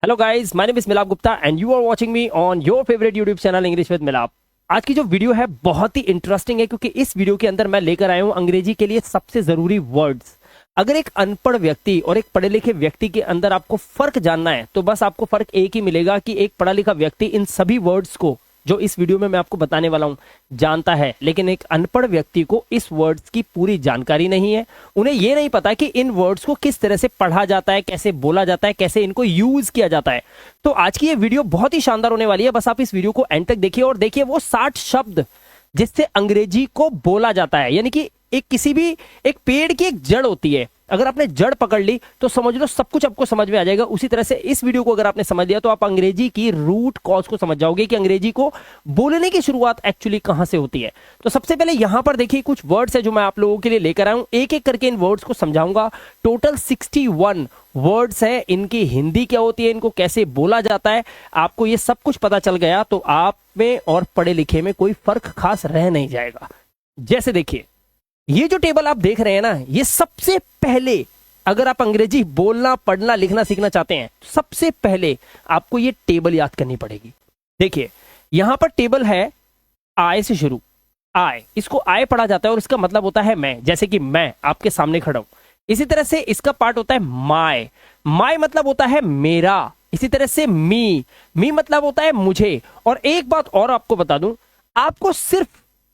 Hello guys, my name is Milap Gupta and you are watching me on your favourite YouTube channel English with Milap. आज की जो video है बहुत ही interesting है क्योंकि इस वीडियो के अंदर मैं लेकर आया हूं अंग्रेजी के लिए सबसे जरूरी वर्ड्स। अगर एक अनपढ़ व्यक्ति और एक पढ़े लिखे व्यक्ति के अंदर आपको फर्क जानना है तो बस आपको फर्क एक ही मिलेगा कि एक पढ़ा लिखा व्यक्ति इन सभी वर्ड्स को जो इस वीडियो में मैं आपको बताने वाला हूं जानता है, लेकिन एक अनपढ़ व्यक्ति को इस वर्ड्स की पूरी जानकारी नहीं है। उन्हें यह नहीं पता कि इन वर्ड्स को किस तरह से पढ़ा जाता है, कैसे बोला जाता है, कैसे इनको यूज किया जाता है। तो आज की ये वीडियो बहुत ही शानदार होने वाली है। बस आप इस वीडियो को एंड तक देखिए और देखिए वो 60 शब्द जिससे अंग्रेजी को बोला जाता है। यानी कि एक किसी भी एक पेड़ की एक जड़ होती है, अगर आपने जड़ पकड़ ली तो समझ लो सब कुछ आपको समझ में आ जाएगा। उसी तरह से इस वीडियो को अगर आपने समझ लिया तो आप अंग्रेजी की रूट कॉज को समझ जाओगे कि अंग्रेजी को बोलने की शुरुआत एक्चुअली कहां से होती है। तो सबसे पहले यहां पर देखिए कुछ वर्ड्स है जो मैं आप लोगों के लिए लेकर आया हूं, एक एक करके इन वर्ड्स को समझाऊंगा। टोटल 61 वर्ड्स है। इनकी हिंदी क्या होती है, इनको कैसे बोला जाता है, आपको ये सब कुछ पता चल गया तो आप में और पढ़े लिखे में कोई फर्क खास रह नहीं जाएगा। जैसे देखिए ये जो टेबल आप देख रहे हैं ना, ये सबसे पहले अगर आप अंग्रेजी बोलना पढ़ना लिखना सीखना चाहते हैं तो सबसे पहले आपको ये टेबल याद करनी पड़ेगी। देखिए यहां पर टेबल है आय से शुरू। आय, इसको आय पढ़ा जाता है और इसका मतलब होता है मैं, जैसे कि मैं आपके सामने खड़ा हूं। इसी तरह से इसका पार्ट होता है माय। माय मतलब होता है मेरा। इसी तरह से मी, मी मतलब होता है मुझे। और एक बात और आपको बता दूं, आपको सिर्फ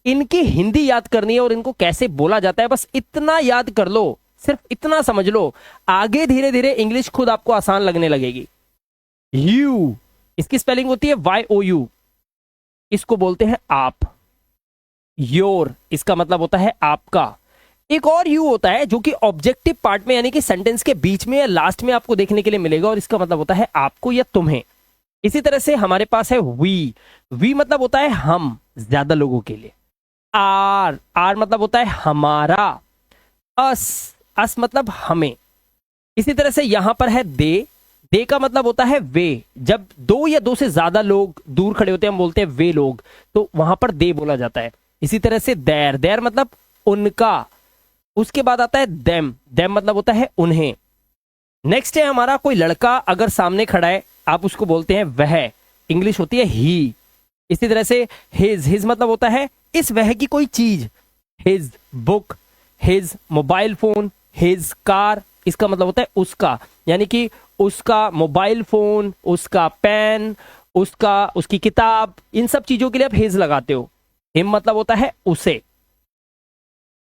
इनकी हिंदी याद करनी है और इनको कैसे बोला जाता है, बस इतना याद कर लो, सिर्फ इतना समझ लो। आगे धीरे धीरे इंग्लिश खुद आपको आसान लगने लगेगी। यू, इसकी स्पेलिंग होती है YOU, इसको बोलते हैं आप। योर, इसका मतलब होता है आपका। एक और यू होता है जो कि ऑब्जेक्टिव पार्ट में यानी कि सेंटेंस के बीच में या लास्ट में आपको देखने के लिए मिलेगा और इसका मतलब होता है आपको या तुम्हें। इसी तरह से हमारे पास है वी। वी मतलब होता है हम, ज्यादा लोगों के लिए। आर, आर मतलब होता है हमारा। अस, अस मतलब हमें। इसी तरह से यहां पर है दे। दे का मतलब होता है वे। जब दो या दो से ज्यादा लोग दूर खड़े होते हैं हम बोलते हैं वे लोग, तो वहां पर दे बोला जाता है। इसी तरह से देर, देर मतलब उनका। उसके बाद आता है देम। देम मतलब होता है उन्हें। नेक्स्ट है हमारा कोई लड़का अगर सामने खड़ा है आप उसको बोलते हैं वह, इंग्लिश होती है ही। इसी तरह से हिज, हिज मतलब होता है इस वह की कोई चीज। His book, his mobile phone, his car, इसका मतलब होता है उसका, यानी कि उसका मोबाइल फोन, उसका पेन, उसका, उसकी किताब, इन सब चीजों के लिए आप हिज लगाते हो। हिम मतलब होता है उसे।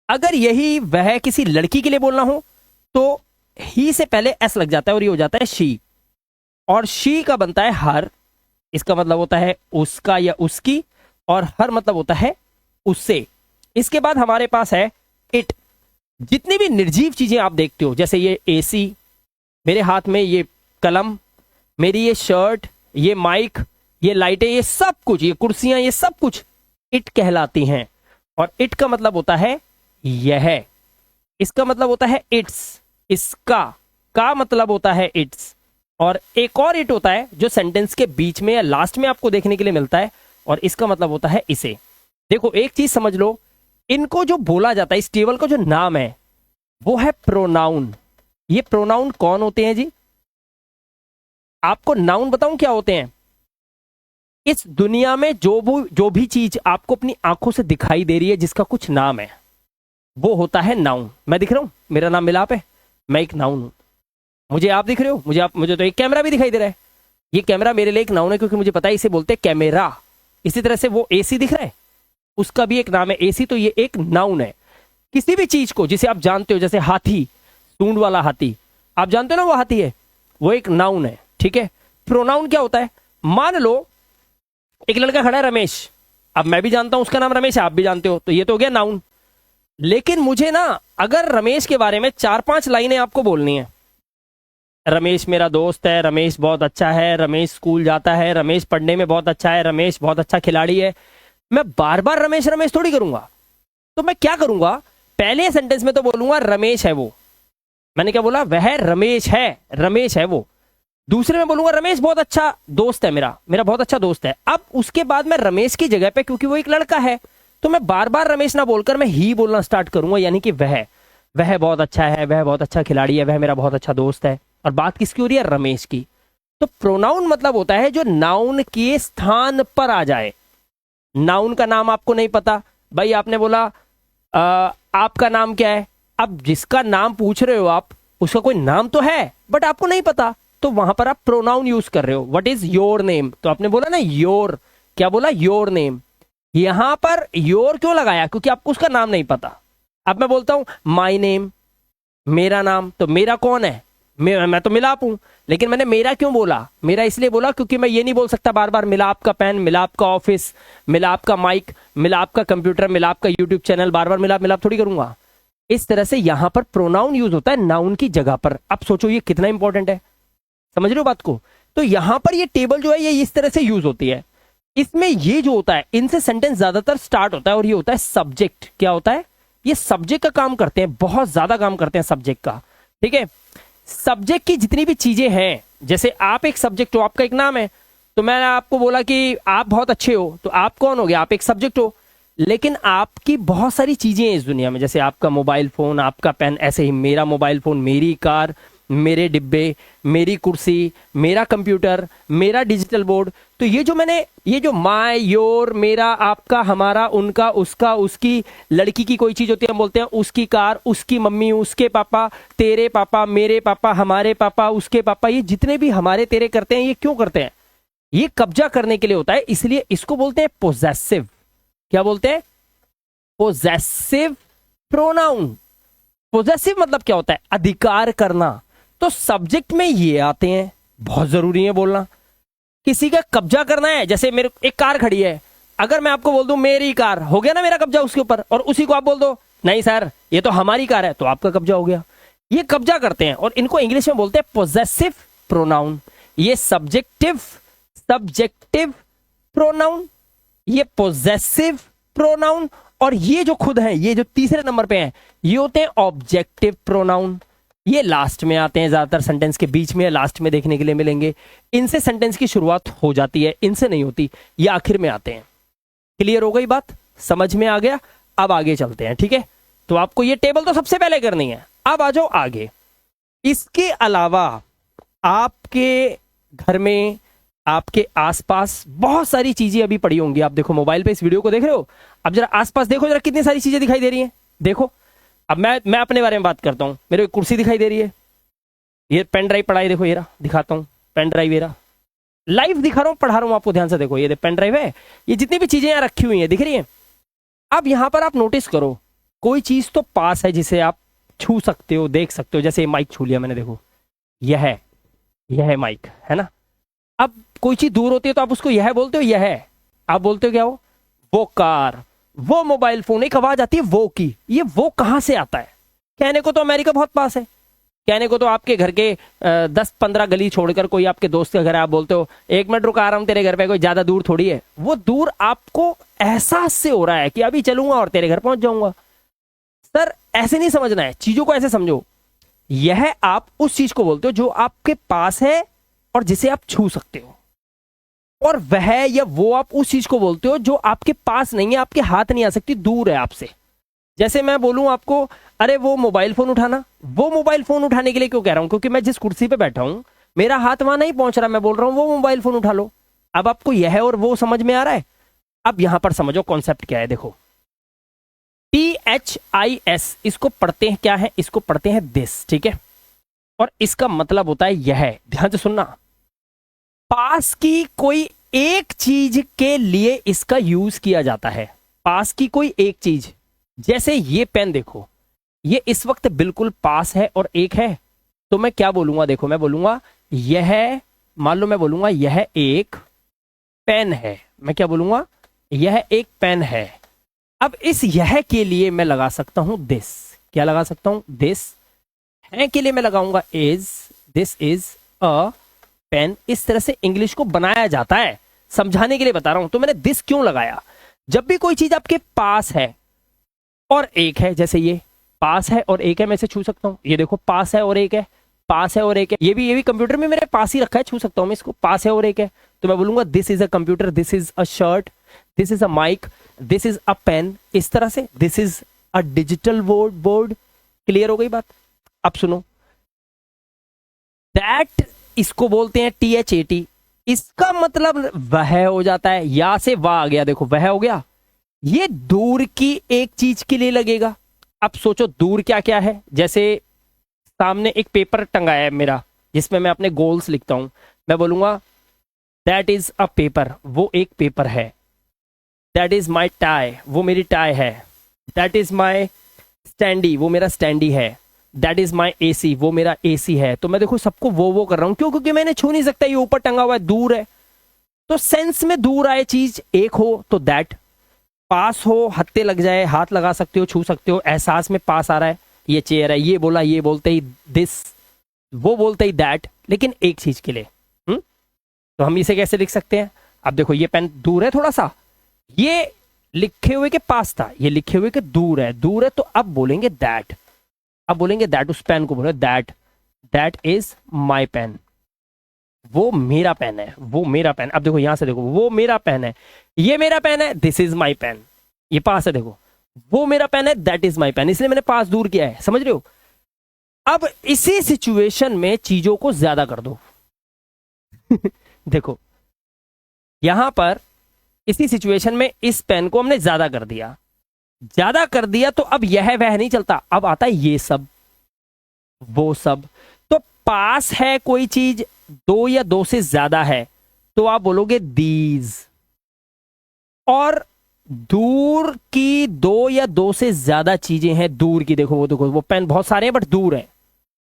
अगर यही वह किसी लड़की के लिए बोलना हो तो ही से पहले एस लग जाता है और ये हो जाता है शी। और शी का बनता है हर, इसका मतलब होता है उसका या उसकी, और हर मतलब होता है उससे। इसके बाद हमारे पास है इट। जितनी भी निर्जीव चीजें आप देखते हो, जैसे ये एसी, मेरे हाथ में ये कलम, मेरी ये शर्ट, ये माइक, ये लाइटें, ये सब कुछ, ये कुर्सियां, ये सब कुछ इट कहलाती हैं। और इट का मतलब होता है यह, इसका मतलब होता है इट्स, इसका का मतलब होता है इट्स। और एक और इट होता है जो सेंटेंस के बीच में या लास्ट में आपको देखने के लिए मिलता है और इसका मतलब होता है इसे। देखो एक चीज समझ लो, इनको जो बोला जाता है, इस टेबल का जो नाम है वो है प्रोनाउन। ये प्रोनाउन कौन होते हैं जी? आपको नाउन बताऊं क्या होते हैं? इस दुनिया में जो भी चीज आपको अपनी आंखों से दिखाई दे रही है जिसका कुछ नाम है वो होता है नाउन। मैं दिख रहा हूं, मेरा नाम मिलाप है, मैं एक नाउन हूं। मुझे आप दिख रहे हो, मुझे तो एक कैमरा भी दिखाई दे रहा है। ये कैमरा मेरे लिए एक नाउन है क्योंकि मुझे पता है इसे बोलते हैं कैमरा। इसी तरह से वो एसी दिख रहा है, उसका भी एक नाम है एसी, तो ये एक नाउन है। किसी भी चीज को जिसे आप जानते हो, जैसे हाथी, सूंड वाला हाथी, आप जानते हो ना वो हाथी है, वो एक नाउन है। ठीक है, प्रोनाउन क्या होता है? मान लो एक लड़का खड़ा है रमेश, अब मैं भी जानता हूं उसका नाम रमेश है, आप भी जानते हो, तो ये तो हो गया नाउन। लेकिन मुझे ना अगर रमेश के बारे में 4-5 लाइनें आपको बोलनी है, रमेश मेरा दोस्त है, रमेश बहुत अच्छा है, रमेश स्कूल जाता है, रमेश पढ़ने में बहुत अच्छा है, रमेश बहुत अच्छा खिलाड़ी है, मैं बार बार रमेश रमेश थोड़ी करूंगा। तो मैं क्या करूंगा, पहले सेंटेंस में तो बोलूंगा रमेश है वो, मैंने क्या बोला, वह रमेश है, रमेश है वो। दूसरे में बोलूंगा रमेश बहुत अच्छा दोस्त है मेरा, मेरा बहुत अच्छा दोस्त है। अब उसके बाद मैं रमेश की जगह पे, क्योंकि वो एक लड़का है, तो मैं बार बार रमेश ना बोलकर मैं ही बोलना स्टार्ट करूंगा, यानी कि वह बहुत अच्छा है, वह बहुत अच्छा खिलाड़ी है, वह मेरा बहुत अच्छा दोस्त है। और बात किसकी हो रही है? रमेश की। तो प्रोनाउन मतलब होता है जो नाउन के स्थान पर आ जाए। नाउन का नाम आपको नहीं पता, भाई आपने बोला आपका नाम क्या है, अब जिसका नाम पूछ रहे हो आप, उसका कोई नाम तो है बट आपको नहीं पता, तो वहां पर आप प्रोनाउन यूज कर रहे हो। व्हाट इज योर नेम, तो आपने बोला ना योर, क्या बोला, योर नेम। यहां पर योर क्यों लगाया, क्योंकि आपको उसका नाम नहीं पता। अब मैं बोलता हूं माई नेम, मेरा नाम, तो मेरा कौन है, मैं तो मिलाप हूं, लेकिन मैंने मेरा क्यों बोला, मेरा इसलिए बोला क्योंकि मैं ये नहीं बोल सकता बार बार मिलाप का पेन, मिलाप का ऑफिस, मिलाप का माइक, मिलाप का कंप्यूटर, मिलाप का यूट्यूब चैनल, बार बार मिलाप मिलाप थोड़ी करूंगा। इस तरह से यहां पर प्रोनाउन यूज होता है नाउन की जगह पर। अब सोचो ये कितना इंपॉर्टेंट है, समझ रहे हो बात को। तो यहां पर ये टेबल जो है ये इस तरह से यूज होती है। इसमें ये जो होता है इनसे सेंटेंस ज्यादातर स्टार्ट होता है, और ये होता है सब्जेक्ट। क्या होता है, ये सब्जेक्ट का काम करते हैं, बहुत ज्यादा काम करते हैं सब्जेक्ट का। ठीक है, सब्जेक्ट की जितनी भी चीजें हैं, जैसे आप एक सब्जेक्ट हो, आपका एक नाम है, तो मैंने आपको बोला कि आप बहुत अच्छे हो, तो आप कौन हो गया, आप एक सब्जेक्ट हो। लेकिन आपकी बहुत सारी चीजें हैं इस दुनिया में, जैसे आपका मोबाइल फोन, आपका पेन, ऐसे ही मेरा मोबाइल फोन, मेरी कार, मेरे डिब्बे, मेरी कुर्सी, मेरा कंप्यूटर, मेरा डिजिटल बोर्ड। तो ये जो मैंने, ये जो माय, योर, मेरा, आपका, हमारा, उनका, उसका, उसकी, लड़की की कोई चीज होती है हम बोलते हैं उसकी कार, उसकी मम्मी, उसके पापा, तेरे पापा, मेरे पापा, हमारे पापा, उसके पापा, ये जितने भी हमारे तेरे करते हैं, ये क्यों करते हैं, ये कब्जा करने के लिए होता है, इसलिए इसको बोलते हैं पोजेसिव। क्या बोलते हैं, पोजेसिव प्रोनाउन। पोजेसिव मतलब क्या होता है, अधिकार करना। तो सब्जेक्ट में ये आते हैं, बहुत जरूरी है बोलना। किसी का कब्जा करना है, जैसे मेरे एक कार खड़ी है, अगर मैं आपको बोल दूं मेरी कार, हो गया ना मेरा कब्जा उसके ऊपर, और उसी को आप बोल दो नहीं सर ये तो हमारी कार है, तो आपका कब्जा हो गया। ये कब्जा करते हैं, और इनको इंग्लिश में बोलते हैं पोजेसिव प्रोनाउन। ये सब्जेक्टिव प्रोनाउन, ये पोजेसिव प्रोनाउन, और ये जो खुद है, ये जो तीसरे नंबर पे हैं, ये होते हैं ऑब्जेक्टिव प्रोनाउन। ये लास्ट में आते हैं, ज्यादातर सेंटेंस के बीच में या लास्ट में देखने के लिए मिलेंगे। इनसे सेंटेंस की शुरुआत हो जाती है, इनसे नहीं होती, ये आखिर में आते हैं। क्लियर हो गई बात, समझ में आ गया। अब आगे चलते हैं, ठीक है। तो आपको ये टेबल तो सबसे पहले करनी है। अब आ जाओ आगे। इसके अलावा आपके घर में, आपके आसपास बहुत सारी चीजें अभी पड़ी होंगी। आप देखो मोबाइल पे इस वीडियो को देख रहे हो, अब जरा आसपास देखो, जरा कितनी सारी चीजें दिखाई दे रही हैं, देखो। अब मैं अपने बारे में बात करता हूं, मेरे को कुर्सी दिखाई दे रही है, ये पेन ड्राइव पड़ा है, देखो ये रहा, दिखाता हूं पेन ड्राइव, ये रहा, लाइव दिखा रहा हूं, पढ़ा रहा हूं आपको, ध्यान से देखो, ये पेन ड्राइव है, ये जितनी भी चीजें यहां रखी हुई है दिख रही है। अब यहां पर आप नोटिस करो, कोई चीज तो पास है जिसे आप छू सकते हो, देख सकते हो, जैसे माइक छू लिया मैंने, देखो यह है माइक, है ना। अब कोई चीज दूर होती है तो आप उसको यह बोलते हो, यह है, आप बोलते हो क्या हो, वो कार, वो मोबाइल फोन, एक आवाज आती है वो की, ये वो कहां से आता है, कहने को तो अमेरिका बहुत पास है, कहने को तो आपके घर के 10-15 गली छोड़कर कोई आपके दोस्त का घर है, आप बोलते हो 1 मिनट रुक आ रहा हूं तेरे घर पे, कोई ज्यादा दूर थोड़ी है। वो दूर आपको एहसास से हो रहा है कि अभी चलूंगा और तेरे घर पहुंच जाऊंगा। सर ऐसे नहीं समझना है, चीजों को ऐसे समझो, यह आप उस चीज को बोलते हो जो आपके पास है और जिसे आप छू सकते हो, और वह या वो आप उस चीज को बोलते हो जो आपके पास नहीं है, आपके हाथ नहीं आ सकती, दूर है आपसे। जैसे मैं बोलूं आपको, अरे वो मोबाइल फोन उठाना, वो मोबाइल फोन उठाने के लिए क्यों कह रहा हूं, क्योंकि मैं जिस कुर्सी पे बैठा हूं मेरा हाथ वहां नहीं पहुंच रहा, मैं बोल रहा हूं वो मोबाइल फोन उठा लो। अब आपको यह और वो समझ में आ रहा है। अब यहां पर समझो कॉन्सेप्ट क्या है, देखो THIS, इसको पढ़ते हैं क्या है, इसको पढ़ते हैं दिस, ठीक है, और इसका मतलब होता है यह, ध्यान से सुनना, पास की कोई एक चीज के लिए इसका यूज किया जाता है, पास की कोई एक चीज। जैसे ये पेन देखो, ये इस वक्त बिल्कुल पास है और एक है, तो मैं क्या बोलूंगा, देखो मैं बोलूंगा यह, मान लो मैं बोलूंगा यह एक पेन है, मैं क्या बोलूंगा, यह एक पेन है। अब इस यह के लिए मैं लगा सकता हूं दिस, क्या लगा सकता हूं, दिस, है के लिए मैं लगाऊंगा is, this is a pen. इस तरह से इंग्लिश को बनाया जाता है, समझाने के लिए बता रहा हूं। तो मैंने दिस क्यों लगाया, जब भी कोई चीज आपके पास है और एक है, जैसे ये पास है और एक है, मैं इसे छू सकता हूं, ये देखो पास है और एक है, पास है और एक है, ये भी कंप्यूटर में मेरे पास ही रखा है, छू सकता हूं मैं इसको, पास है और एक है। तो मैं बोलूंगा this is a computer, this is a shirt, this is a mic, this is a pen, इस तरह से, this is a digital board. Clear हो गई बात। अब सुनो, दैट इसको बोलते हैं THAT, इसका मतलब वह हो जाता है, या से वाह आ गया, देखो वह हो गया। ये दूर की एक चीज के लिए लगेगा। अब सोचो दूर क्या क्या है, जैसे सामने एक पेपर टंगाया है मेरा जिसमें मैं अपने गोल्स लिखता हूं, मैं बोलूंगा दैट इज अ पेपर, वो एक पेपर है। दैट इज माई टाई, वो मेरी टाई है। दैट इज माई स्टैंडी, वो मेरा स्टैंडी है। दैट इज माई AC, वो मेरा AC है। तो मैं देखो सबको वो कर रहा हूं, क्यों? क्योंकि मैंने छू नहीं सकता, ये ऊपर टंगा हुआ है, दूर है। तो सेंस में दूर आए चीज एक हो तो दैट, पास हो हत्ते लग जाए, हाथ लगा सकते हो, छू सकते हो, एहसास में पास आ रहा है, ये चेयर है, ये बोला, ये बोलते ही दिस, वो बोलते ही दैट, लेकिन एक चीज के लिए। तो हम इसे कैसे लिख सकते हैं? अब देखो ये पेन दूर है थोड़ा सा, ये लिखे हुए के पास था, ये लिखे हुए के दूर है, दूर है, तो अब बोलेंगे दैट। अब बोलेंगे दैट, उस पेन को बोले that, that is my pen, वो मेरा पेन है, वो मेरा पेन। अब देखो यहां से देखो, वो मेरा पेन है, ये मेरा पेन है, दिस इज माई पेन, ये पास है, देखो वो मेरा पेन है, दैट इज माई पेन, इसलिए मैंने पास दूर किया है, समझ रहे हो? अब इसी सिचुएशन में चीजों को ज्यादा कर दो। देखो यहां पर इसी सिचुएशन में इस पेन को हमने ज्यादा कर दिया, ज्यादा कर दिया, तो अब यह वह नहीं चलता, अब आता है ये सब, वो सब। तो पास है कोई चीज, दो या दो से ज्यादा है, तो आप बोलोगे दीज। और दूर की दो या दो से ज्यादा चीजें हैं, दूर की, देखो वो पेन बहुत सारे हैं बट दूर है,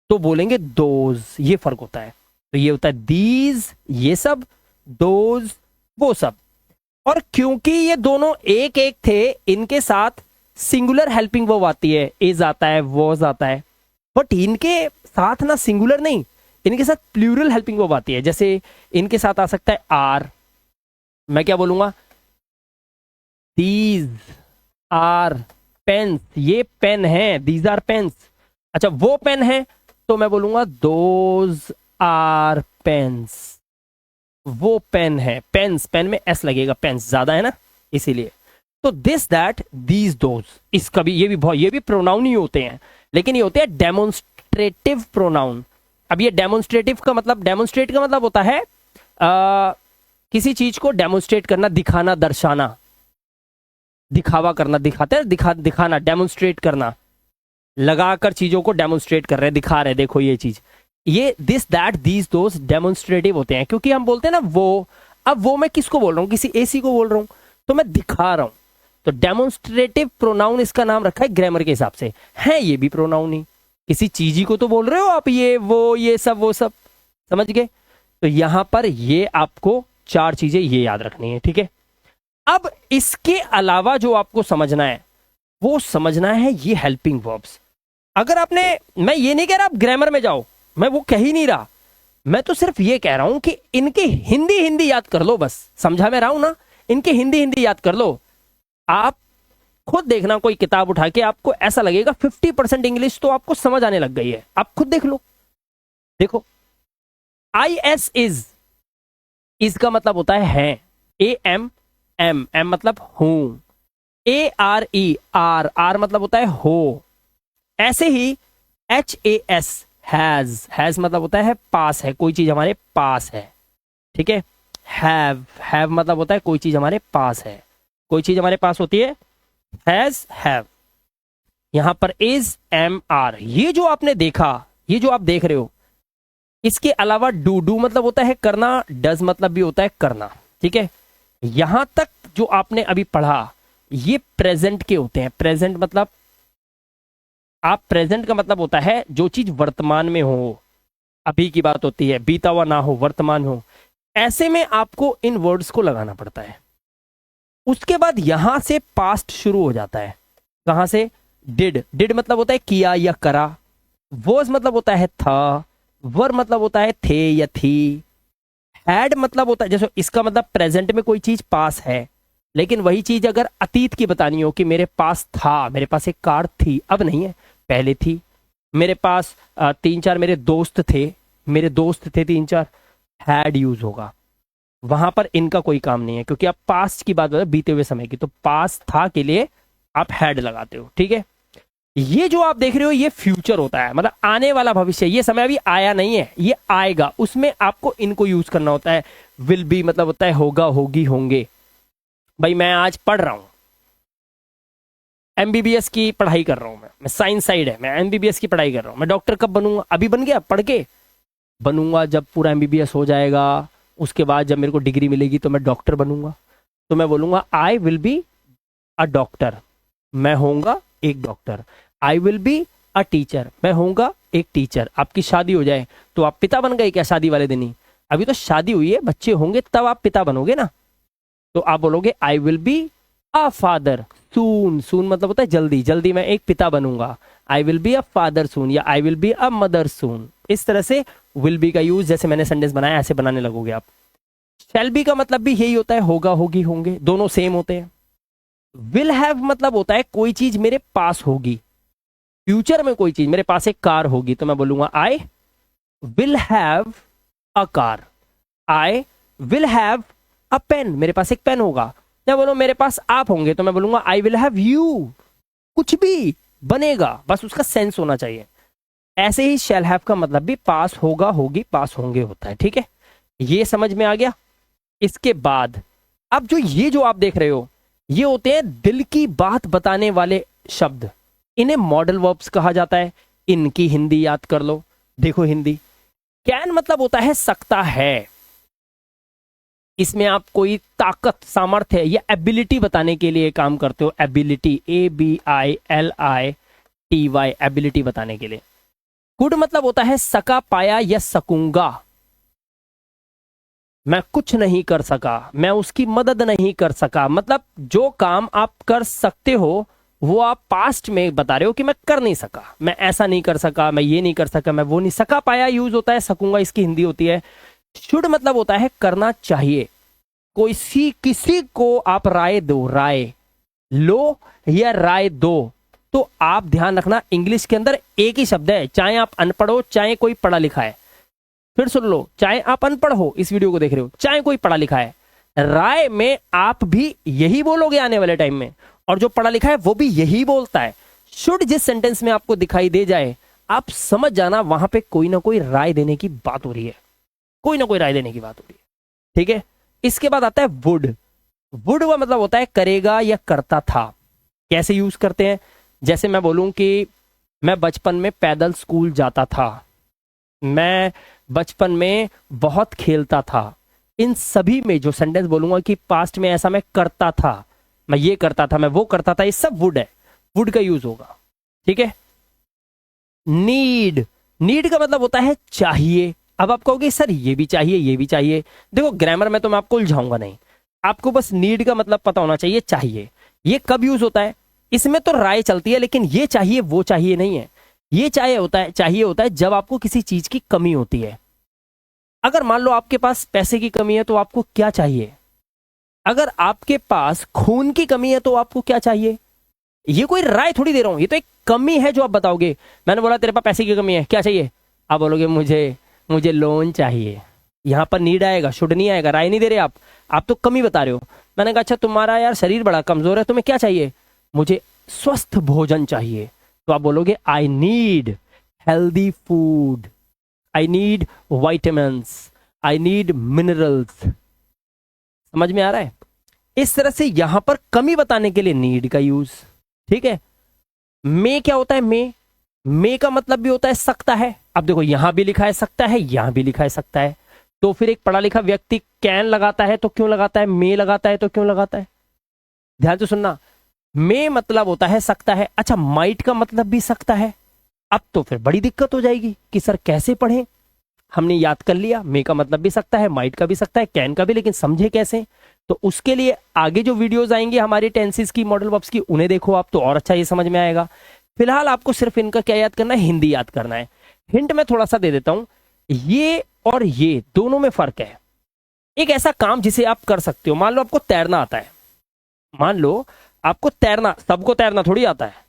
तो बोलेंगे दोज। ये फर्क होता है। तो ये होता है दीज, ये सब, दोज, वो सब। और क्योंकि ये दोनों एक एक थे, इनके साथ सिंगुलर हेल्पिंग वर्ब आती है, इज आता है, वॉज आता है, बट इनके साथ ना सिंगुलर नहीं, इनके साथ प्लूरल हेल्पिंग वर्ब आती है। जैसे इनके साथ आ सकता है आर, मैं क्या बोलूंगा? दीज आर पेन्स, ये पेन है, दीज आर पेन्स। अच्छा वो पेन है, तो मैं बोलूंगा दोज आर पेन्स, वो पेन है। पेन्स, पेन में एस लगेगा, पेन्स ज्यादा है ना, इसीलिए। तो दिस दैट दीज दोज, इसका भी, ये भी प्रोनाउन ही होते हैं, लेकिन ये होते हैं डेमोन्स्ट्रेटिव प्रोनाउन। अब ये डेमोन्स्ट्रेटिव का मतलब, डेमोन्स्ट्रेट का मतलब होता है किसी चीज को डेमोन्स्ट्रेट करना, दिखाना, दर्शाना, दिखावा करना, दिखाते हैं, दिखाना, डेमोन्स्ट्रेट करना, लगाकर चीजों को डेमोन्स्ट्रेट कर रहे हैं, दिखा रहे हैं, देखो ये चीज। ये this that these those demonstrative होते हैं, क्योंकि हम बोलते हैं ना वो। अब वो मैं किसको बोल रहा हूं? किसी AC को बोल रहा हूं, तो मैं दिखा रहा हूं। तो डेमोन्स्ट्रेटिव प्रोनाउन इसका नाम रखा है ग्रामर के हिसाब से, है ये भी प्रोनाउन ही, किसी चीज ही को तो बोल रहे हो आप, ये वो, ये सब, वो सब, समझ गए? तो यहां पर ये आपको चार चीजें ये याद रखनी है, ठीक है? अब इसके अलावा जो आपको समझना है, वो समझना है ये हेल्पिंग वर्ब्स। अगर आपने, मैं ये नहीं कह रहा आप ग्रामर में जाओ, मैं वो कह ही नहीं रहा, मैं तो सिर्फ ये कह रहा हूं कि इनके हिंदी हिंदी याद कर लो, बस समझा मैं रहा हूं ना? इनके हिंदी हिंदी याद कर लो। आप खुद देखना, कोई किताब उठा के, आपको ऐसा लगेगा 50% इंग्लिश तो आपको समझ आने लग गई है, आप खुद देख लो। देखो IS इज का मतलब होता है AM, M मतलब हूं, ARE आर मतलब होता है हो। ऐसे ही HAS हैज मतलब होता है पास है, कोई चीज हमारे पास है, ठीक है? हैव मतलब होता है कोई चीज हमारे पास है, कोई चीज हमारे पास होती है, हैज, हैव। यहां पर इज, एम, आर, ये जो आपने देखा, ये जो आप देख रहे हो, इसके अलावा डू मतलब होता है करना, डज मतलब भी होता है करना, ठीक है? यहां तक जो आपने अभी पढ़ा, ये प्रेजेंट के होते हैं। प्रेजेंट मतलब, आप प्रेजेंट का मतलब होता है जो चीज वर्तमान में हो, अभी की बात होती है, बीता हुआ ना हो, वर्तमान हो। ऐसे में आपको इन वर्ड्स को लगाना पड़ता है। उसके बाद यहां से पास्ट शुरू हो जाता है। कहां से? डिड मतलब होता है किया या करा, वॉज मतलब होता है था, वर मतलब होता है थे या थी, हैड मतलब होता है, जैसे इसका मतलब प्रेजेंट में कोई चीज पास है, लेकिन वही चीज अगर अतीत की बतानी हो कि मेरे पास था, मेरे पास एक कार थी, अब नहीं है, पहले थी, मेरे पास 3-4 मेरे दोस्त थे, मेरे दोस्त थे 3-4, हैड यूज होगा। वहां पर इनका कोई काम नहीं है, क्योंकि आप पास्ट की बात कर रहे हो, बीते हुए समय की, तो पास था के लिए आप हैड लगाते हो, ठीक है? ये जो आप देख रहे हो ये फ्यूचर होता है, मतलब आने वाला भविष्य। ये समय अभी आया नहीं है, ये आएगा, उसमें आपको इनको यूज करना होता है। विल बी मतलब होता है होगा, होगी, होंगे। भाई मैं आज पढ़ रहा हूं, एमबीबीएस की पढ़ाई कर रहा हूं, मैं साइंस साइड है, मैं एमबीबीएस की पढ़ाई कर रहा हूं। मैं डॉक्टर कब बनूंगा? अभी बन गया पढ़ के? बनूंगा जब पूरा एमबीबीएस हो जाएगा, उसके बाद जब मेरे को डिग्री मिलेगी तो मैं डॉक्टर बनूंगा। तो मैं बोलूंगा I will be a doctor, मैं होऊंगा एक doctor. I will be a teacher, मैं होऊंगा एक टीचर। आपकी शादी हो जाए तो आप पिता बन गए क्या शादी वाले दिन ही? अभी तो शादी हुई है, बच्चे होंगे तब आप पिता बनोगे ना। तो आप बोलोगे I will be a father soon. Soon मतलब होता है जल्दी, जल्दी मैं एक पिता बनूंगा। I will be a father soon या I will be a mother soon. इस तरह से विल बी का यूज जैसे मैंने सेंटेंस बनाया ऐसे बनाने लगोगे आप। शैल बी का मतलब भी यही होता है, होगा, होगी, होंगे, दोनों सेम होते हैं। विल हैव मतलब होता है कोई चीज मेरे पास होगी, फ्यूचर में कोई चीज मेरे पास एक कार होगी तो मैं बोलूंगा I will have a car. I will have a pen, मेरे पास एक पेन होगा। या बोलो मेरे पास आप होंगे तो मैं बोलूंगा आई विल हैव यू। कुछ भी बनेगा, बस उसका सेंस होना चाहिए। ऐसे ही शैल हैव का मतलब भी पास होगा, होगी, पास होंगे होता है। ठीक है, ये समझ में आ गया। इसके बाद अब जो आप देख रहे हो ये होते हैं दिल की बात बताने वाले शब्द। इन्हें मॉडल वर्ब्स कहा जाता है। इनकी हिंदी याद कर लो। देखो हिंदी, कैन मतलब होता है सकता है। इसमें आप कोई ताकत, सामर्थ्य या एबिलिटी बताने के लिए काम करते हो। एबिलिटी, ABILITY, एबिलिटी बताने के लिए। कुड मतलब होता है सका, पाया या सकूंगा। मैं कुछ नहीं कर सका, मैं उसकी मदद नहीं कर सका, मतलब जो काम आप कर सकते हो वो आप पास्ट में बता रहे हो कि मैं कर नहीं सका, मैं ऐसा नहीं कर सका, मैं ये नहीं कर सका, मैं वो नहीं। सका पाया यूज होता है, सकूंगा इसकी हिंदी होती है। शुड मतलब होता है करना चाहिए। किसी को आप राय दो, राय लो या राय दो, तो आप ध्यान रखना इंग्लिश के अंदर एक ही शब्द है, चाहे आप अनपढ़ हो चाहे कोई पढ़ा लिखा है। फिर सुन लो, चाहे आप अनपढ़ हो इस वीडियो को देख रहे हो, चाहे कोई पढ़ा लिखा है, राय में आप भी यही बोलोगे आने वाले टाइम में, और जो पढ़ा लिखा है वो भी यही बोलता है। शुड जिस सेंटेंस में आपको दिखाई दे जाए आप समझ जाना वहां पे कोई ना कोई राय देने की बात हो रही है, कोई ना कोई राय देने की बात हो रही है। ठीक है, इसके बाद आता है वुड। वुड का मतलब होता है करेगा या करता था। कैसे यूज करते हैं? जैसे मैं बोलूं कि मैं बचपन में पैदल स्कूल जाता था, मैं बचपन में बहुत खेलता था। इन सभी में जो सेंटेंस बोलूंगा कि पास्ट में ऐसा मैं करता था, मैं ये करता था, मैं वो करता था, ये सब वुड है, वुड का यूज होगा। ठीक है, नीड। नीड का मतलब होता है चाहिए। अब आप कहोगे सर ये भी चाहिए, ये भी चाहिए। देखो ग्रामर में तो मैं आपको उलझाऊंगा नहीं, आपको बस नीड का मतलब पता होना चाहिए, चाहिए। ये कब यूज होता है? इसमें तो राय चलती है, लेकिन ये चाहिए वो चाहिए नहीं है। ये चाहिए होता है जब आपको किसी चीज की कमी होती है। अगर मान लो आपके पास पैसे की कमी है तो आपको क्या चाहिए? अगर आपके पास खून की कमी है तो आपको क्या चाहिए? ये कोई राय थोड़ी दे रहा हूं, ये तो एक कमी है जो आप बताओगे। मैंने बोला तेरे पास पैसे की कमी है, क्या चाहिए? आप बोलोगे मुझे मुझे लोन चाहिए। यहां पर नीड आएगा, शुड नहीं आएगा, राय नहीं दे रहे आप तो कमी बता रहे हो। मैंने कहा अच्छा तुम्हारा यार शरीर बड़ा कमजोर है, तुम्हें क्या चाहिए? मुझे स्वस्थ भोजन चाहिए। तो आप बोलोगे I need healthy food, I need vitamins, I need minerals. समझ में आ रहा है? इस तरह से यहां पर कमी बताने के लिए नीड का यूज। ठीक है, मे क्या होता है? मे का मतलब भी होता है सकता है। अब देखो यहां भी लिखा है सकता है, यहां भी लिखा है सकता है, तो फिर एक पढ़ा लिखा व्यक्ति कैन लगाता है तो क्यों लगाता है, मे लगाता है तो क्यों लगाता है? ध्यान से सुनना, मे मतलब होता है सकता है। अच्छा, माइट का मतलब भी सकता है। अब तो फिर बड़ी दिक्कत हो जाएगी कि सर कैसे पढ़ें। हमने याद कर लिया मे का मतलब भी सकता है, माइट का भी सकता है, कैन का भी, लेकिन समझे कैसे? तो उसके लिए आगे जो वीडियोस आएंगे हमारी टेंसेस की, मॉडल वर्ब्स की, उन्हें देखो आप तो और अच्छा ये समझ में आएगा। फिलहाल आपको सिर्फ इनका क्या याद करना है? हिंदी याद करना है। हिंट मैं थोड़ा सा दे देता हूं, ये और ये दोनों में फर्क है। एक ऐसा काम जिसे आप कर सकते हो, मान लो आपको तैरना आता है, मान लो आपको तैरना, सबको तैरना थोड़ी आता है।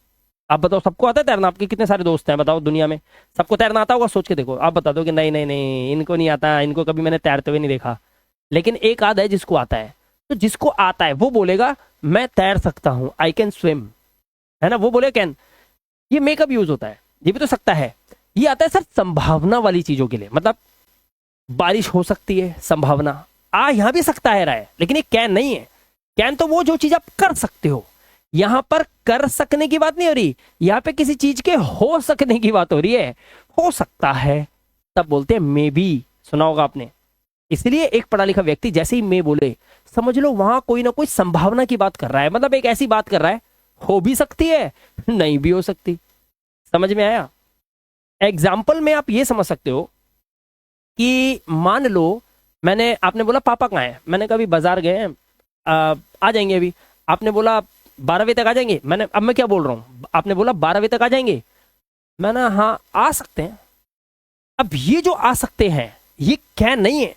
आप बताओ सबको आता है तैरना? आपके कितने सारे दोस्त हैं बताओ दुनिया में, सबको तैरना आता होगा? सोच के देखो, आप बता दो कि नहीं नहीं नहीं इनको नहीं आता, इनको कभी मैंने तैरते हुए नहीं देखा। लेकिन एक आध है जिसको आता है। तो जिसको आता है वो बोलेगा मैं तैर सकता हूं, आई कैन स्विम, है ना, वो बोले कैन। ये मे कब यूज होता है? ये भी तो सकता है। ये आता है सर संभावना वाली चीजों के लिए, मतलब बारिश हो सकती है, संभावना। यहां भी सकता है रहा है, लेकिन ये कैन नहीं है। कैन तो वो जो चीज आप कर सकते हो, यहां पर कर सकने की बात नहीं हो रही, यहां पे किसी चीज के हो सकने की बात हो रही है। हो सकता है तब बोलते हैं मे बी, सुना होगा आपने। इसलिए एक पढ़ा लिखा व्यक्ति जैसे ही मे बोले, समझ लो वहां कोई ना कोई संभावना की बात कर रहा है, मतलब एक ऐसी बात कर रहा है, हो भी सकती है, नहीं भी हो सकती। समझ में आया? एग्जाम्पल में आप ये समझ सकते हो कि मान लो आपने बोला पापा कहाँ हैं, मैंने कहा अभी बाजार गए हैं, आ जाएंगे अभी। आपने बोला 12 बजे तक आ जाएंगे, अब मैं क्या बोल रहा हूँ, आपने बोला 12 बजे तक आ जाएंगे, मैंने हाँ आ सकते हैं। अब ये जो आ सकते हैं ये कैन नहीं है।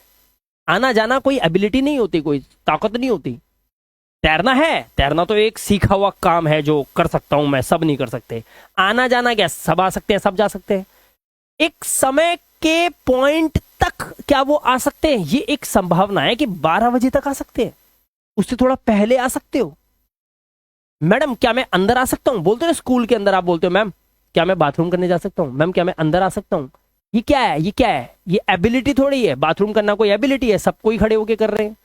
आना जाना कोई एबिलिटी नहीं होती, कोई ताकत नहीं होती। तैरना है, तैरना तो एक सीखा हुआ काम है जो कर सकता हूं मैं, सब नहीं कर सकते। आना जाना क्या, सब आ सकते हैं, सब जा सकते हैं। एक समय के पॉइंट तक क्या वो आ सकते हैं? ये एक संभावना है कि 12 बजे तक आ सकते हैं, उससे थोड़ा पहले आ सकते हो। मैडम क्या मैं अंदर आ सकता हूं? बोलते हो स्कूल के अंदर, आप बोलते हो मैम क्या मैं बाथरूम करने जा सकता हूं, मैम क्या मैं अंदर आ सकता हूं। ये क्या है, ये क्या है? ये एबिलिटी थोड़ी है, बाथरूम करना कोई एबिलिटी है, सबको ही खड़े होके कर रहे हैं।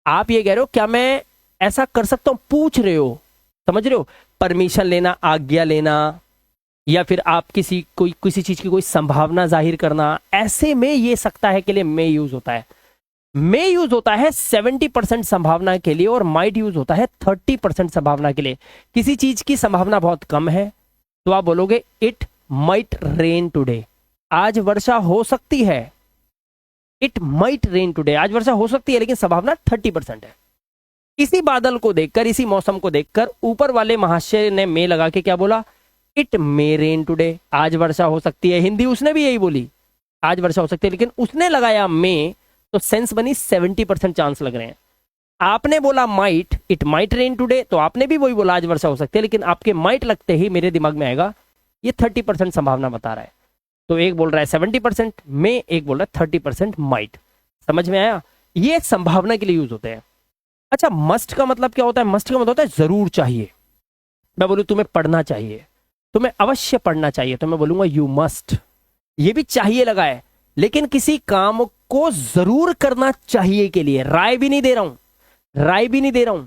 आप ये कह रहे हो क्या मैं ऐसा कर सकता हूं, पूछ रहे हो, समझ रहे हो? परमिशन लेना, आज्ञा लेना, या फिर आप किसी चीज की कोई संभावना जाहिर करना, ऐसे में ये सकता है के लिए मे यूज होता है। मे यूज होता है 70% संभावना के लिए, और माइट यूज होता है 30% संभावना के लिए। किसी चीज की संभावना बहुत कम है तो आप बोलोगे इट माइट रेन टुडे, आज वर्षा हो सकती है। इट माइट रेन टुडे, आज वर्षा हो सकती है, लेकिन संभावना 30% है। इसी बादल को देखकर, इसी मौसम को देखकर ऊपर वाले महाशय ने मे लगा के क्या बोला? इट मे रेन टुडे, आज वर्षा हो सकती है। हिंदी उसने भी यही बोली, आज वर्षा हो सकती है, लेकिन उसने लगाया मे, तो सेंस बनी 70% चांस लग रहे हैं। आपने बोला might, it might rain today, तो आपने भी वही बोला आज वर्षा हो सकती है, लेकिन आपके माइट लगते ही मेरे दिमाग में आएगा ये 30% संभावना बता रहा है। तो एक बोल रहा है 70% में, एक बोल रहा है 30% माइट। समझ में आया? ये संभावना के लिए यूज होते हैं। अच्छा, मस्ट का मतलब क्या होता है? मस्ट का मतलब होता है जरूर चाहिए। मैं बोलूं तुम्हें पढ़ना चाहिए, तुम्हें अवश्य पढ़ना चाहिए, तो मैं बोलूंगा यू मस्ट। ये भी चाहिए लगा है, लेकिन किसी काम को जरूर करना चाहिए के लिए। राय भी नहीं दे रहा हूं, राय भी नहीं दे रहा हूं,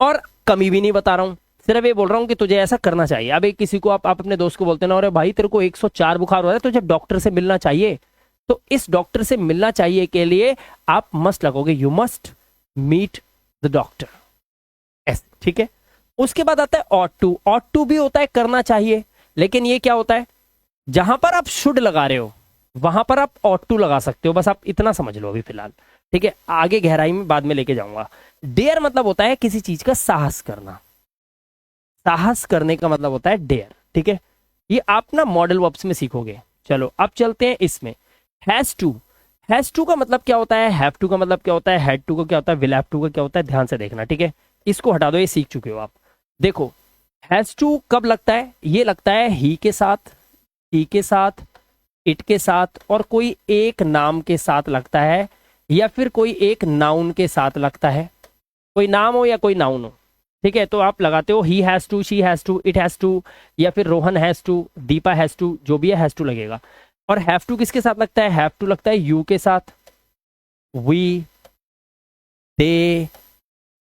और कमी भी नहीं बता रहा हूं, सिर्फ ये बोल रहा हूं कि तुझे ऐसा करना चाहिए। अब एक किसी को आप अपने दोस्त को बोलते ना, अरे भाई तेरे को 104 बुखार हो रहा है, तुझे डॉक्टर से मिलना चाहिए, तो इस डॉक्टर से मिलना चाहिए के लिए आप मस्ट लगोगे, you must meet the doctor, ऐसे, ठीक है। उसके बाद आता है ऑट टू। ऑट टू भी होता है करना चाहिए, लेकिन ये क्या होता है? जहां पर आप शुड लगा रहे हो वहां पर आप ऑट टू लगा सकते हो, बस आप इतना समझ लो अभी फिलहाल, ठीक है। आगे गहराई में बाद में लेके जाऊंगा। डेयर मतलब होता है किसी चीज का साहस करना, साहस करने का मतलब होता है डेयर, ठीक है। ये आप ना मॉडल वर्ब्स में सीखोगे। चलो अब चलते हैं इसमें। हैज टू, हैज टू का मतलब क्या होता है, हैव टू का मतलब क्या होता है, हैड टू का क्या होता है, विल हैव टू का क्या होता है, ध्यान से देखना, ठीक है। इसको हटा दो, ये सीख चुके हो आप। देखो हैज टू कब लगता है? ये लगता है ही के साथ, ही के साथ, इट के साथ, और कोई एक नाम के साथ लगता है, या फिर कोई एक नाउन के साथ लगता है। कोई नाम हो या कोई नाउन हो, ठीक है, तो आप लगाते हो he has to, she has to, it has to, या फिर Rohan has to, Deepa has to, जो भी है हैज टू लगेगा। और हैव टू किसके साथ लगता है? हैव टू लगता है यू के साथ, वी, दे,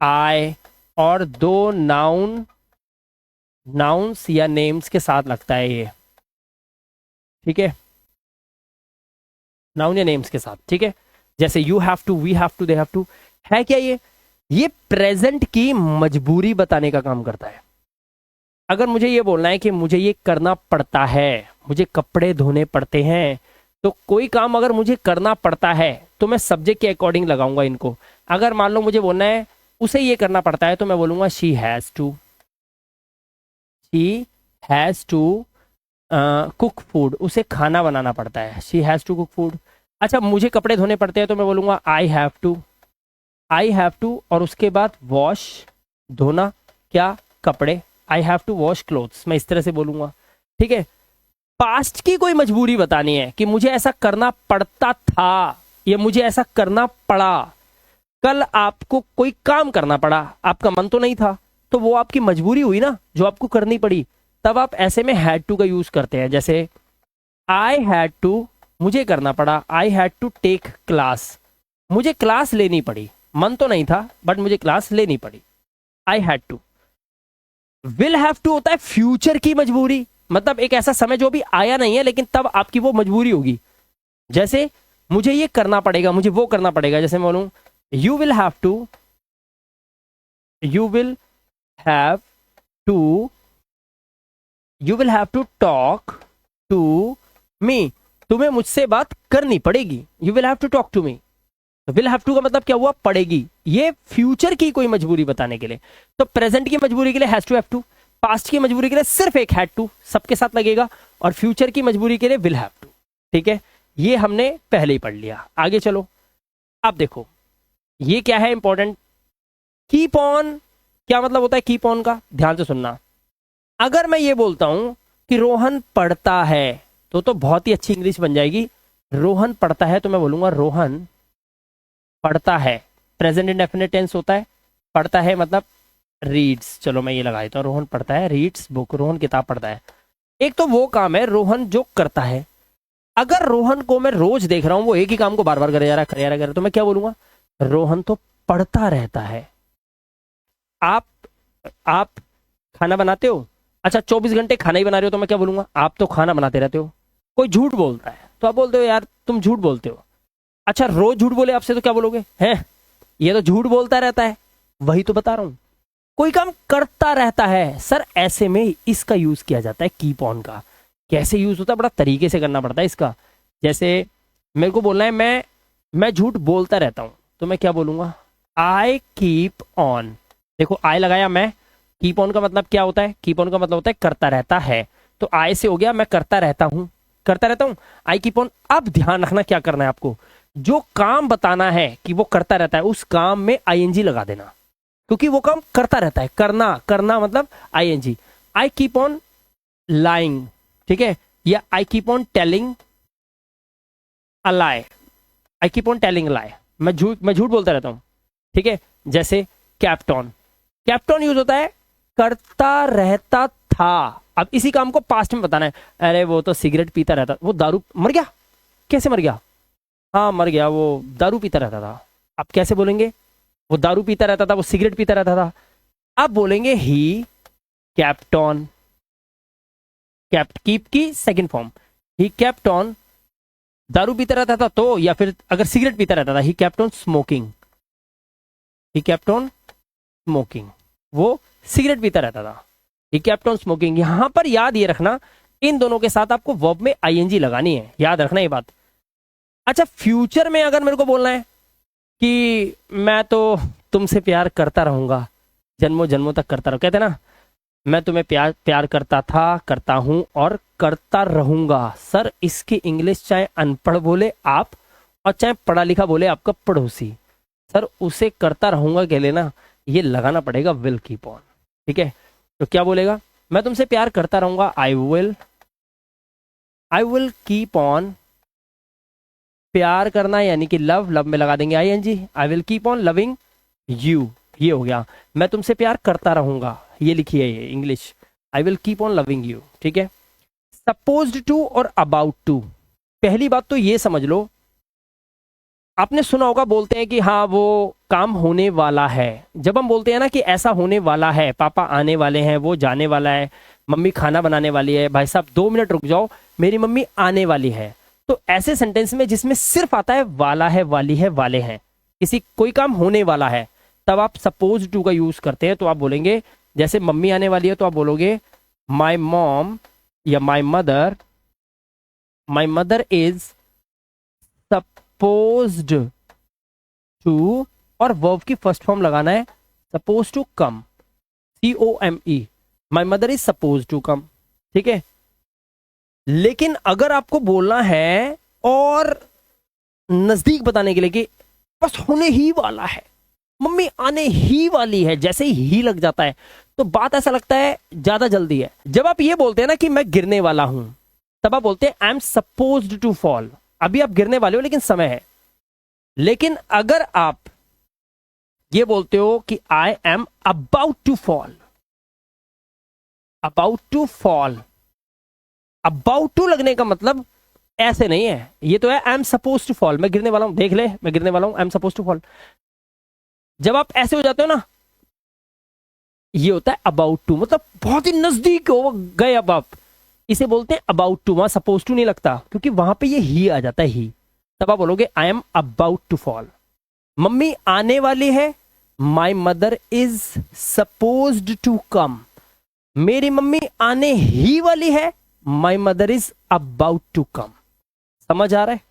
आई, और दो नाउन, नाउन्स या नेम्स के साथ लगता है ये, ठीक है, नाउन या नेम्स के साथ, ठीक है। जैसे you have to, we have to, they have to. है क्या ये प्रेजेंट की मजबूरी बताने का काम करता है। अगर मुझे ये बोलना है कि मुझे ये करना पड़ता है, मुझे कपड़े धोने पड़ते हैं, तो कोई काम अगर मुझे करना पड़ता है तो मैं सब्जेक्ट के अकॉर्डिंग लगाऊंगा इनको। अगर मान लो मुझे बोलना है उसे ये करना पड़ता है, तो मैं बोलूंगा she has to, she has to cook food, उसे खाना बनाना पड़ता है, she has to cook food. अच्छा, मुझे कपड़े धोने पड़ते हैं, तो मैं बोलूंगा I have to, I have to, और उसके बाद वॉश, धोना क्या, कपड़े, I have to wash clothes, मैं इस तरह से बोलूंगा, ठीक है। पास्ट की कोई मजबूरी बतानी है कि मुझे ऐसा करना पड़ता था या मुझे ऐसा करना पड़ा। कल आपको कोई काम करना पड़ा, आपका मन तो नहीं था, तो वो आपकी मजबूरी हुई ना, जो आपको करनी पड़ी। तब आप ऐसे में हैड टू का यूज करते हैं। जैसे आई हैड टू, मुझे करना पड़ा, I had to take class, मुझे क्लास लेनी पड़ी, मन तो नहीं था बट मुझे क्लास लेनी पड़ी, I had to. Will have to होता है फ्यूचर की मजबूरी, मतलब एक ऐसा समय जो अभी आया नहीं है लेकिन तब आपकी वो मजबूरी होगी। जैसे मुझे ये करना पड़ेगा, मुझे वो करना पड़ेगा। जैसे मैं बोलूं you will have to, you will have to, you will have to talk to me, तुम्हें मुझसे बात करनी पड़ेगी, you will have to talk to me. Will have to का मतलब क्या हुआ, पड़ेगी, ये फ्यूचर की कोई मजबूरी बताने के लिए। तो प्रेजेंट की मजबूरी के लिए has to have to, past की मजबूरी के लिए सिर्फ एक हैड टू सबके साथ लगेगा, और फ्यूचर की मजबूरी के लिए विल हैव टू। ठीक है, ये हमने पहले ही पढ़ लिया। आगे चलो, अब देखो ये क्या है इंपॉर्टेंट, कीप ऑन। क्या मतलब होता है कीप ऑन का, ध्यान से सुनना। अगर मैं ये बोलता हूं कि रोहन पढ़ता है तो बहुत ही अच्छी इंग्लिश बन जाएगी। रोहन पढ़ता है तो मैं बोलूंगा रोहन पढ़ता है, प्रेजेंट इंडेफिनिट टेंस होता है, पढ़ता है मतलब रीड्स। चलो मैं ये लगा देता हूँ, रोहन पढ़ता है रीड्स बुक, रोहन किताब पढ़ता है। एक तो वो काम है रोहन जो करता है। अगर रोहन को मैं रोज देख रहा हूं वो एक ही काम को बार बार करे जा रहा है, तो मैं क्या बोलूंगा, रोहन तो पढ़ता रहता है। आप खाना बनाते हो, अच्छा 24 घंटे खाना ही बना रहे हो, तो मैं क्या बोलूंगा, आप तो खाना बनाते रहते हो। कोई झूठ बोलता है तो आप बोलते हो यार तुम झूठ बोलते हो। अच्छा रोज झूठ बोले आपसे तो क्या बोलोगे, हैं ये तो झूठ बोलता रहता है। वही तो बता रहा हूं, कोई काम करता रहता है सर, ऐसे में इसका यूज किया जाता है कीप ऑन का। कैसे यूज होता है, बड़ा तरीके से करना पड़ता है इसका। जैसे मेरे को बोलना है मैं झूठ बोलता रहता हूं, तो मैं क्या बोलूंगा, आई कीप ऑन। देखो आई लगाया मैं, कीप ऑन का मतलब क्या होता है, कीप ऑन का मतलब होता है करता रहता है। तो आई से हो गया मैं करता रहता हूं, करता रहता हूं, आई कीप ऑन। अब ध्यान रखना क्या करना है आपको, जो काम बताना है कि वो करता रहता है उस काम में आईएनजी लगा देना, क्योंकि वो काम करता रहता है। करना करना मतलब I N G. I keep on lying, ठीक है, या I keep on telling a lie, I keep on telling lie, मैं झूठ बोलता रहता हूं। ठीक है, जैसे कैप्टन, कैप्टन यूज होता है करता रहता था। अब इसी काम को पास्ट में बताना है, अरे वो तो सिगरेट पीता रहता, वो दारू मर गया, कैसे मर गया, हाँ मर गया, वो दारू पीता रहता था। अब कैसे बोलेंगे, वो दारू पीता रहता था, वो सिगरेट पीता रहता था। अब बोलेंगे he kept on, kept keep की second form, he kept on दारू पीता रहता था, तो या फिर अगर सिगरेट पीता रहता था, ही kept on smoking, he kept on smoking, वो सिगरेट पीता रहता था, ही केप्ट ऑन स्मोकिंग। यहां पर याद ये रखना इन दोनों के साथ आपको वर्ब में आईएनजी लगानी है, याद रखना ये बात। अच्छा फ्यूचर में अगर मेरे को बोलना है कि मैं तो तुमसे प्यार करता रहूंगा, जन्मों जन्मों तक करता रहूं, कहते हैं ना मैं तुम्हें प्यार प्यार करता था, करता हूं और करता रहूंगा। सर इसकी इंग्लिश चाहे अनपढ़ बोले आप और चाहे पढ़ा लिखा बोले आपका पड़ोसी, सर उसे करता रहूंगा के लिए ना ये लगाना पड़ेगा विल कीप ऑन। ठीक है, तो क्या बोलेगा, मैं तुमसे प्यार करता रहूंगा, आई विल कीप ऑन, प्यार करना यानी कि लव, लव में लगा देंगे I N G, I will keep on loving you, ये हो गया मैं तुमसे प्यार करता रहूंगा, ये लिखिए ये English, I will keep on loving you. ठीक है, सपोज्ड टू और अबाउट टू, पहली बात तो ये समझ लो, आपने सुना होगा बोलते हैं कि हाँ वो काम होने वाला है। जब हम बोलते हैं ना कि ऐसा होने वाला है, पापा आने वाले हैं, वो जाने वाला है, मम्मी खाना बनाने वाली है, भाई साहब 2 मिनट रुक जाओ मेरी मम्मी आने वाली है, तो ऐसे सेंटेंस में जिसमें सिर्फ आता है वाला है, वाली है, वाले हैं, किसी कोई काम होने वाला है, तब आप सपोज टू का यूज करते हैं। तो आप बोलेंगे जैसे मम्मी आने वाली है तो आप बोलोगे माई मॉम या my mother is supposed to, और वर्ब की फर्स्ट फॉर्म लगाना है suppose to come, COME, my mother is suppose to come. ठीक है, लेकिन अगर आपको बोलना है और नजदीक बताने के लिए कि बस होने ही वाला है, मम्मी आने ही वाली है, जैसे ही लग जाता है तो बात ऐसा लगता है ज्यादा जल्दी है। जब आप ये बोलते हैं ना कि मैं गिरने वाला हूं, तब आप बोलते हैं I am supposed to fall, अभी आप गिरने वाले हो लेकिन समय है। लेकिन अगर आप ये बोलते हो कि I am about to fall, about to fall, about to लगने का मतलब ऐसे नहीं है, ये तो है I am suppose to fall, मैं गिरने वाला हूं, देख ले मैं गिरने वाला हूं, I am suppose to fall. जब आप ऐसे हो जाते हो ना, ये होता है अबाउट टू, मतलब बहुत ही नजदीक हो गए अब आप, इसे बोलते हैं अबाउट टू। वहां सपोज टू नहीं लगता क्योंकि वहां पे ये ही आ जाता है ही, तब आप बोलोगे I am about to fall. मम्मी आने वाली है, my mother is supposed to come, मेरी मम्मी आने ही वाली है, my mother is about to come. समझ आ रहा है?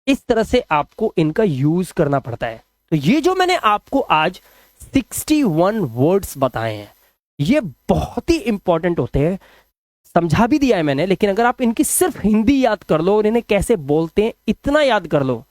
इस तरह से आपको इनका यूज करना पड़ता है। तो ये जो मैंने आपको आज 61 वर्ड्स बताए हैं, ये बहुत ही इंपॉर्टेंट होते हैं। समझा भी दिया है मैंने, लेकिन अगर आप इनकी सिर्फ हिंदी याद कर लो और इन्हें कैसे बोलते हैं इतना याद कर लो,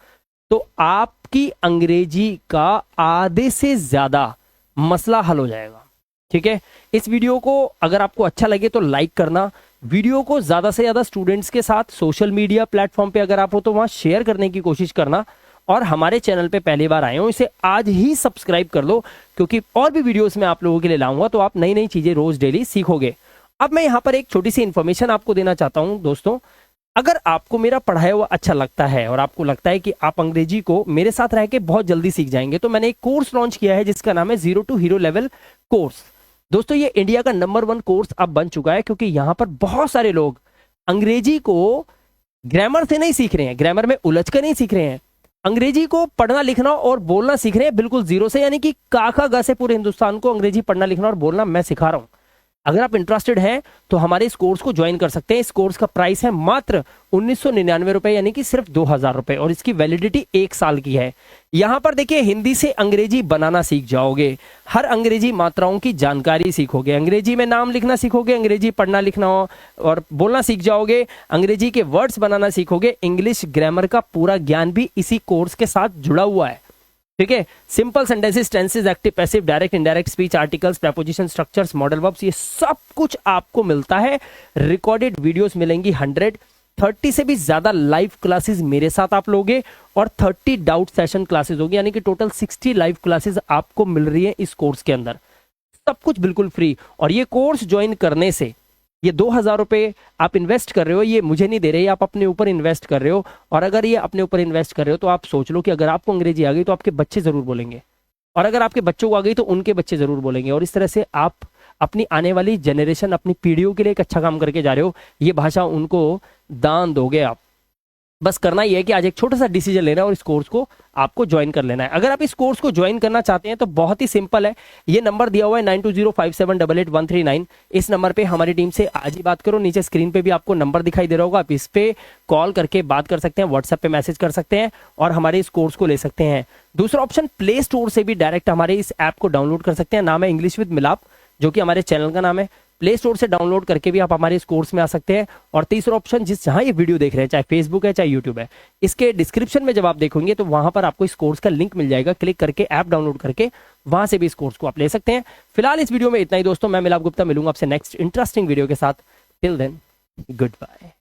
तो आपकी अंग्रेजी का आधे से ज्यादा मसला हल हो जाएगा। ठीक है, इस वीडियो को अगर आपको अच्छा लगे तो लाइक करना, वीडियो को ज्यादा से ज्यादा स्टूडेंट्स के साथ सोशल मीडिया प्लेटफॉर्म पे अगर आप हो तो वहां शेयर करने की कोशिश करना, और हमारे चैनल पे पहली बार आए हो इसे आज ही सब्सक्राइब कर लो, क्योंकि और भी वीडियोस मैं आप लोगों के लिए लाऊंगा तो आप नई नई चीजें रोज डेली सीखोगे। अब मैं यहाँ पर एक छोटी सी इन्फॉर्मेशन आपको देना चाहता हूँ दोस्तों, अगर आपको मेरा पढ़ाया हुआ अच्छा लगता है और आपको लगता है कि आप अंग्रेजी को मेरे साथ रह के बहुत जल्दी सीख जाएंगे, तो मैंने एक कोर्स लॉन्च किया है जिसका नाम है zero to hero level course. दोस्तों ये इंडिया का नंबर 1 कोर्स अब बन चुका है, क्योंकि यहां पर बहुत सारे लोग अंग्रेजी को ग्रामर से नहीं सीख रहे हैं, ग्रामर में उलझ कर नहीं सीख रहे हैं, अंग्रेजी को पढ़ना लिखना और बोलना सीख रहे हैं बिल्कुल जीरो से, यानी कि काका गा से पूरे हिंदुस्तान को अंग्रेजी पढ़ना लिखना और बोलना मैं सिखा रहा हूं। अगर आप इंटरेस्टेड हैं तो हमारे इस कोर्स को ज्वाइन कर सकते हैं। इस कोर्स का प्राइस है मात्र 1999 रुपए, यानी कि सिर्फ 2000 रुपए, और इसकी वैलिडिटी 1 साल की है। यहां पर देखिए हिंदी से अंग्रेजी बनाना सीख जाओगे, हर अंग्रेजी मात्राओं की जानकारी सीखोगे, अंग्रेजी में नाम लिखना सीखोगे, अंग्रेजी पढ़ना लिखना और बोलना सीख जाओगे, अंग्रेजी के वर्ड्स बनाना सीखोगे, इंग्लिश ग्रामर का पूरा ज्ञान भी इसी कोर्स के साथ जुड़ा हुआ है। ठीक है, simple sentences, tenses, active passive, direct indirect speech, articles, preposition, structures, modal verbs, ये सब कुछ आपको मिलता है। रिकॉर्डेड वीडियोस मिलेंगी 130 से भी ज्यादा लाइव क्लासेस मेरे साथ आप लोगे, और 30 डाउट सेशन क्लासेस होगी, यानी कि टोटल 60 लाइव क्लासेस आपको मिल रही है इस कोर्स के अंदर, सब कुछ बिल्कुल फ्री। और ये कोर्स ज्वाइन करने से ये 2000 रुपए आप इन्वेस्ट कर रहे हो, ये मुझे नहीं दे रहे, आप अपने ऊपर इन्वेस्ट कर रहे हो। और अगर ये अपने ऊपर इन्वेस्ट कर रहे हो तो आप सोच लो कि अगर आपको अंग्रेजी आ गई तो आपके बच्चे जरूर बोलेंगे, और अगर आपके बच्चों को आ गई तो उनके बच्चे जरूर बोलेंगे, और इस तरह से आप अपनी आने वाली जनरेशन, अपनी पीढ़ियों के लिए एक अच्छा काम करके जा रहे हो। ये भाषा उनको दान दोगे आप। बस करना ही है कि आज एक छोटा सा डिसीजन लेना है और इस कोर्स को आपको ज्वाइन कर लेना है। अगर आप इस कोर्स को ज्वाइन करना चाहते हैं तो बहुत ही सिंपल है, ये नंबर दिया हुआ है 9205788139, इस नंबर पे हमारी टीम से आज ही बात करो। नीचे स्क्रीन पे भी आपको नंबर दिखाई दे रहा होगा, आप इस पे कॉल करके बात कर सकते हैं, व्हाट्सएप पे मैसेज कर सकते हैं और हमारे इस कोर्स को ले सकते हैं। दूसरा ऑप्शन, प्ले स्टोर से भी डायरेक्ट हमारे इस ऐप को डाउनलोड कर सकते हैं, नाम है इंग्लिश विद मिलाप, जो कि हमारे चैनल का नाम है। प्ले स्टोर से डाउनलोड करके भी आप हमारे इस कोर्स में आ सकते हैं। और तीसरा ऑप्शन, जहां ये वीडियो देख रहे हैं, चाहे फेसबुक है चाहे यूट्यूब है, इसके डिस्क्रिप्शन में जब आप देखोगे तो वहां पर आपको इस कोर्स का लिंक मिल जाएगा, क्लिक करके ऐप डाउनलोड करके वहां से भी इस कोर्स को आप ले सकते हैं। फिलहाल इस वीडियो में इतना ही दोस्तों, मैं मिलाप गुप्ता मिलूंगा आपसे नेक्स्ट इंटरेस्टिंग वीडियो के साथ। Till then, good bye.